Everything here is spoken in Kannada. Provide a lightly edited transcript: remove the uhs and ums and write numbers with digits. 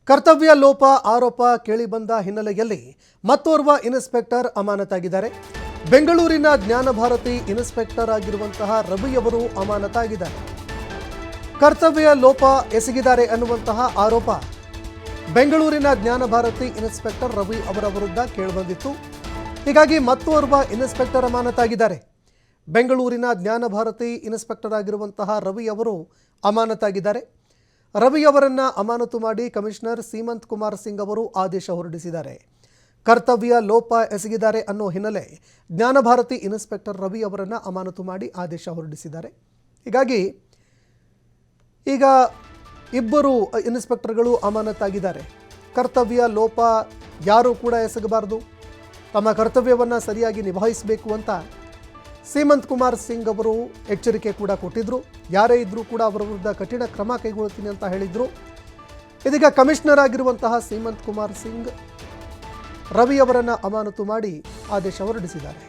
ಕರ್ತವ್ಯ ಲೋಪ ಆರೋಪ ಕೇಳಿಬಂದ ಹಿನ್ನೆಲೆಯಲ್ಲಿ ಮತ್ತೋರ್ವ ಇನ್ಸ್ಪೆಕ್ಟರ್ ಅಮಾನತಾಗಿದ್ದಾರೆ. ಬೆಂಗಳೂರಿನ ಜ್ಞಾನಭಾರತಿ ಇನ್ಸ್ಪೆಕ್ಟರ್ ಆಗಿರುವಂತಹ ರವಿಯವರು ಅಮಾನತಾಗಿದ್ದಾರೆ. ಕರ್ತವ್ಯ ಲೋಪ ಎಸಗಿದ್ದಾರೆ ಅನ್ನುವಂತಹ ಆರೋಪ ಬೆಂಗಳೂರಿನ ಜ್ಞಾನಭಾರತಿ ಇನ್ಸ್ಪೆಕ್ಟರ್ ರವಿ ಅವರ ವಿರುದ್ಧ ಕೇಳಿಬಂದಿತ್ತು. ಹೀಗಾಗಿ ಮತ್ತೋರ್ವ ಇನ್ಸ್ಪೆಕ್ಟರ್ ಅಮಾನತಾಗಿದ್ದಾರೆ. ಬೆಂಗಳೂರಿನ ಜ್ಞಾನಭಾರತಿ ಇನ್ಸ್ಪೆಕ್ಟರ್ ಆಗಿರುವಂತಹ ರವಿ ಅವರು ಅಮಾನತಾಗಿದ್ದಾರೆ. ರವಿ ಅವರನ್ನು ಅಮಾನತು ಮಾಡಿ ಕಮಿಷನರ್ ಸೀಮಂತ್ ಕುಮಾರ್ ಸಿಂಗ್ ಅವರು ಆದೇಶ ಹೊರಡಿಸಿದ್ದಾರೆ. ಕರ್ತವ್ಯ ಲೋಪ ಎಸಗಿದ್ದಾರೆ ಅನ್ನೋ ಹಿನ್ನೆಲೆ ಜ್ಞಾನಭಾರತಿ ಇನ್ಸ್ಪೆಕ್ಟರ್ ರವಿ ಅವರನ್ನು ಅಮಾನತು ಮಾಡಿ ಆದೇಶ ಹೊರಡಿಸಿದ್ದಾರೆ. ಹೀಗಾಗಿ ಈಗ ಇಬ್ಬರು ಇನ್ಸ್ಪೆಕ್ಟರ್ಗಳು ಅಮಾನತಾಗಿದ್ದಾರೆ. ಕರ್ತವ್ಯ ಲೋಪ ಯಾರೂ ಕೂಡ ಎಸಗಬಾರದು, ತಮ್ಮ ಕರ್ತವ್ಯವನ್ನು ಸರಿಯಾಗಿ ನಿಭಾಯಿಸಬೇಕು ಅಂತ ಸೀಮಂತ್ ಕುಮಾರ್ ಸಿಂಗ್ ಅವರು ಎಚ್ಚರಿಕೆ ಕೂಡ ಕೊಟ್ಟಿದ್ದರು. ಯಾರೇ ಇದ್ದರೂ ಕೂಡ ಅವರ ವಿರುದ್ಧ ಕಠಿಣ ಕ್ರಮ ಕೈಗೊಳ್ತೀನಿ ಅಂತ ಹೇಳಿದರು. ಇದೀಗ ಕಮಿಷನರ್ ಆಗಿರುವಂತಹ ಸೀಮಂತ್ ಕುಮಾರ್ ಸಿಂಗ್ ರವಿ ಅವರನ್ನು ಅಮಾನತು ಮಾಡಿ ಆದೇಶ ಹೊರಡಿಸಿದ್ದಾರೆ.